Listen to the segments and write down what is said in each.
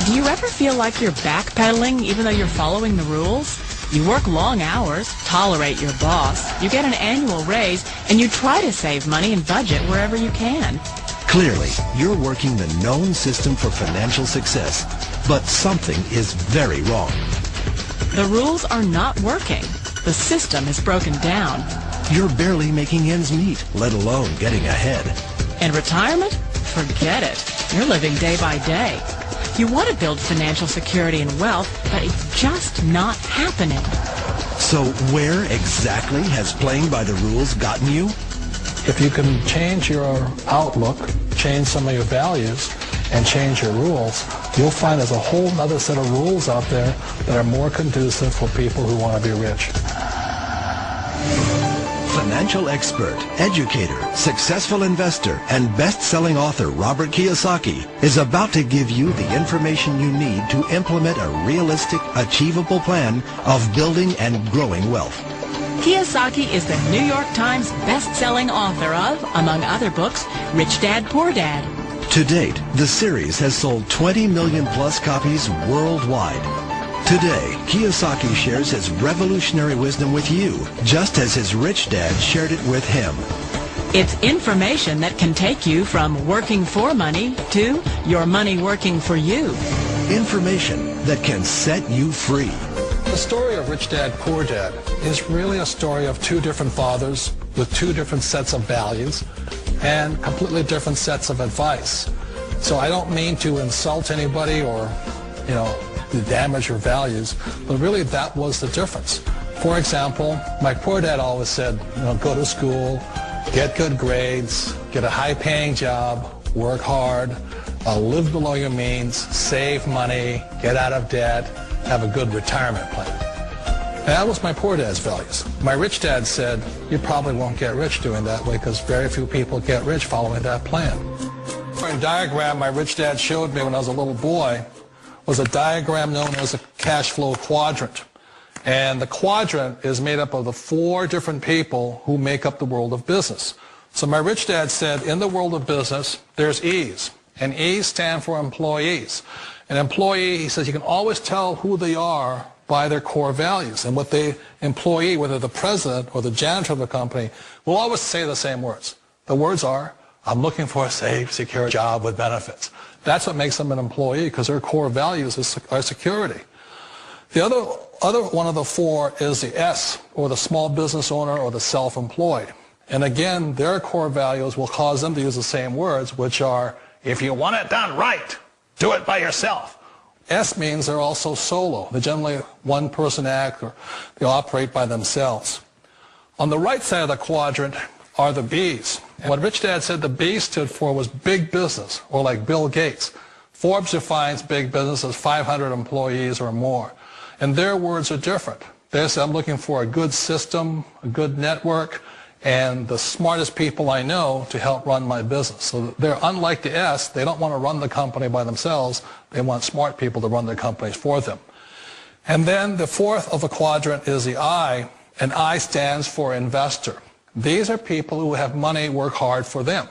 Do you ever feel like you're backpedaling even though you're following the rules? You work long hours, tolerate your boss, you get an annual raise, and you try to save money and budget wherever you can. Clearly, you're working the known system for financial success, but something is very wrong. The rules are not working. The system is broken down. You're barely making ends meet, let alone getting ahead. And retirement? Forget it. You're living day by day. You want to build financial security and wealth, but it's just not happening. So where exactly has playing by the rules gotten you? If you can change your outlook, change some of your values, and change your rules, you'll find there's a whole other set of rules out there that are more conducive for people who want to be rich. Financial expert, educator, successful investor, and best-selling author Robert Kiyosaki is about to give you the information you need to implement a realistic, achievable plan of building and growing wealth. Kiyosaki is the New York Times best-selling author of, among other books, Rich Dad, Poor Dad. To date, the series has sold 20 million plus copies worldwide. Today, Kiyosaki shares his revolutionary wisdom with you, just as his rich dad shared it with him. It's information that can take you from working for money to your money working for you. Information that can set you free. The story of Rich Dad, Poor Dad is really a story of two different fathers with two different sets of values and completely different sets of advice. So I don't mean to insult anybody or, to damage your values, but really that was the difference. For example, my poor dad always said, go to school, get good grades, get a high-paying job, work hard, live below your means, save money, get out of debt, have a good retirement plan. And that was my poor dad's values. My rich dad said, you probably won't get rich doing that way because very few people get rich following that plan. A diagram my rich dad showed me when I was a little boy was a diagram known as a cash flow quadrant. And the quadrant is made up of the four different people who make up the world of business. So my rich dad said, in the world of business, there's E's. And E's stand for employees. An employee, he says, you can always tell who they are by their core values. And what the employee, whether the president or the janitor of the company, will always say the same words. The words are, I'm looking for a safe, secure job with benefits. That's what makes them an employee, because their core values are security. The other one of the four is the S, or the small business owner or the self-employed. And again, their core values will cause them to use the same words, which are, if you want it done right, do it by yourself. S means they're also solo. They're generally one-person act, or they operate by themselves. On the right side of the quadrant are the B's. And what Rich Dad said the B stood for was big business, or like Bill Gates. Forbes defines big business as 500 employees or more. And their words are different. They say, I'm looking for a good system, a good network, and the smartest people I know to help run my business. So they're unlike the S. They don't want to run the company by themselves. They want smart people to run their companies for them. And then the fourth of the quadrant is the I, and I stands for investor. These are people who have money work hard for them.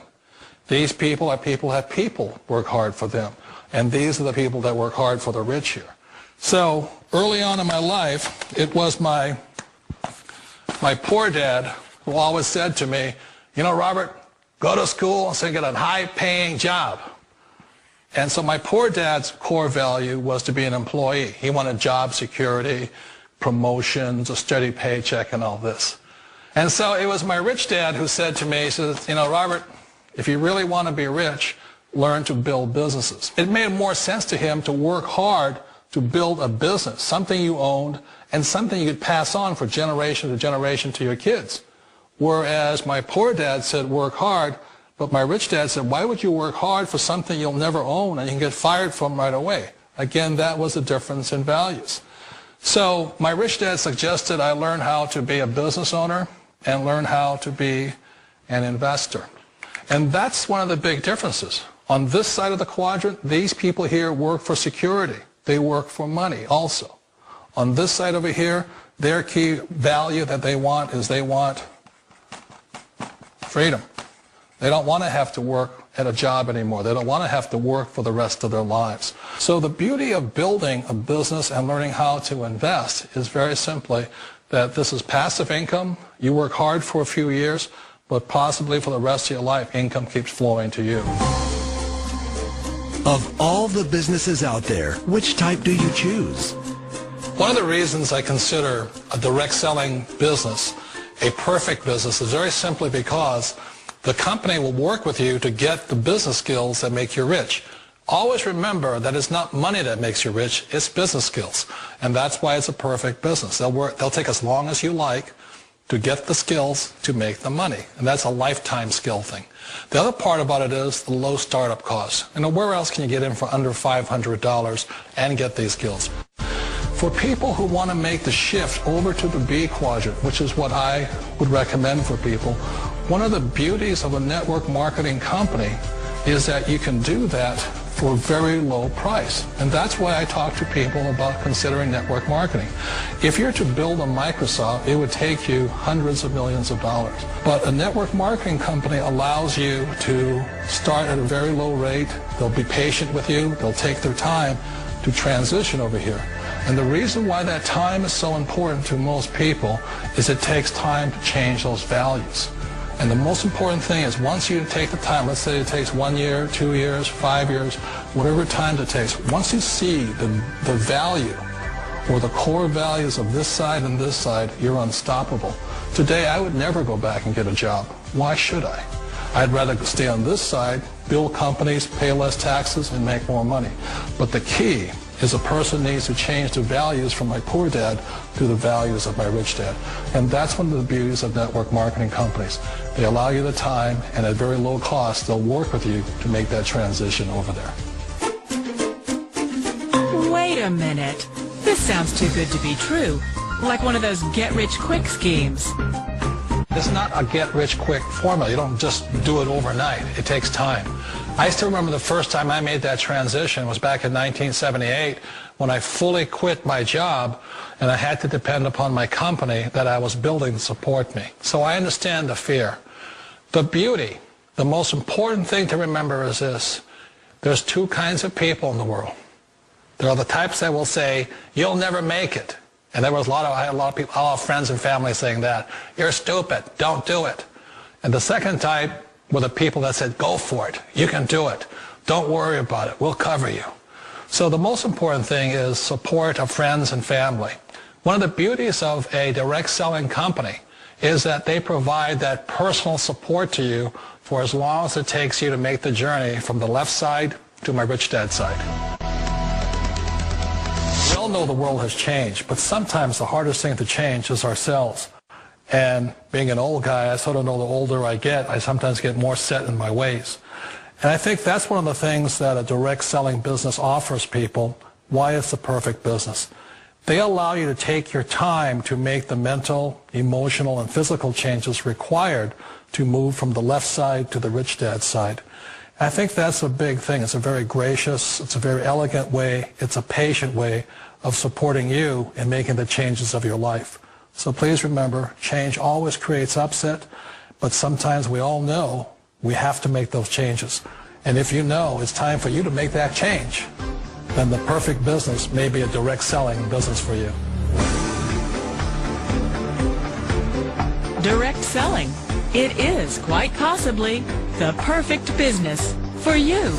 These people are people who have people work hard for them. And these are the people that work hard for the rich here. So early on in my life, it was my poor dad who always said to me, Robert, go to school and get a high-paying job. And so my poor dad's core value was to be an employee. He wanted job security, promotions, a steady paycheck, and all this. And so it was my rich dad who said to me, he says, Robert, if you really want to be rich, learn to build businesses. It made more sense to him to work hard to build a business, something you owned and something you could pass on for generation to generation to your kids. Whereas my poor dad said work hard, but my rich dad said, why would you work hard for something you'll never own and you can get fired from right away? Again, that was the difference in values. So my rich dad suggested I learn how to be a business owner and learn how to be an investor. And that's one of the big differences. On this side of the quadrant, these people here work for security. They work for money also. On this side over here, their key value that they want is they want freedom. They don't want to have to work at a job anymore. They don't want to have to work for the rest of their lives. So the beauty of building a business and learning how to invest is very simply that this is passive income. You work hard for a few years, but possibly for the rest of your life, income keeps flowing to you. Of all the businesses out there, which type do you choose? One of the reasons I consider a direct selling business a perfect business is very simply because the company will work with you to get the business skills that make you rich. Always remember that it's not money that makes you rich, it's business skills. And that's why it's a perfect business. They'll take as long as you like to get the skills to make the money. And that's a lifetime skill thing. The other part about it is the low startup cost. You know, where else can you get in for under $500 and get these skills? For people who want to make the shift over to the B quadrant, which is what I would recommend for people, one of the beauties of a network marketing company is that you can do that for a very low price. And that's why I talk to people about considering network marketing. If you're to build a Microsoft, it would take you hundreds of millions of dollars. But a network marketing company allows you to start at a very low rate. They'll be patient with you. They'll take their time to transition over here. And the reason why that time is so important to most people is it takes time to change those values. And the most important thing is once you take the time, let's say it takes 1 year, 2 years, 5 years, whatever time it takes, once you see the value or the core values of this side and this side, you're unstoppable. Today, I would never go back and get a job. Why should I? I'd rather stay on this side, build companies, pay less taxes, and make more money. But the key is a person needs to change the values from my poor dad to the values of my rich dad. And that's one of the beauties of network marketing companies. They allow you the time, and at very low cost, they'll work with you to make that transition over there. Wait a minute. This sounds too good to be true. Like one of those get-rich-quick schemes. It's not a get-rich-quick formula. You don't just do it overnight. It takes time. I still remember the first time I made that transition was back in 1978 when I fully quit my job and I had to depend upon my company that I was building to support me. So I understand the fear. The beauty, the most important thing to remember is this. There's two kinds of people in the world. There are the types that will say, you'll never make it. And I had a lot of people, a lot of friends and family saying that. You're stupid. Don't do it. And the second type were the people that said, go for it. You can do it. Don't worry about it. We'll cover you. So the most important thing is support of friends and family. One of the beauties of a direct selling company is that they provide that personal support to you for as long as it takes you to make the journey from the left side to my rich dad side. We all know the world has changed, but sometimes the hardest thing to change is ourselves. And being an old guy, I sort of know the older I get, I sometimes get more set in my ways. And I think that's one of the things that a direct selling business offers people, why it's the perfect business. They allow you to take your time to make the mental, emotional, and physical changes required to move from the left side to the rich dad side. I think that's a big thing. It's a very gracious, it's a very elegant way, it's a patient way of supporting you in making the changes of your life. So please remember, change always creates upset, but sometimes we all know we have to make those changes. And if you know it's time for you to make that change, then the perfect business may be a direct selling business for you. Direct selling. It is quite possibly the perfect business for you.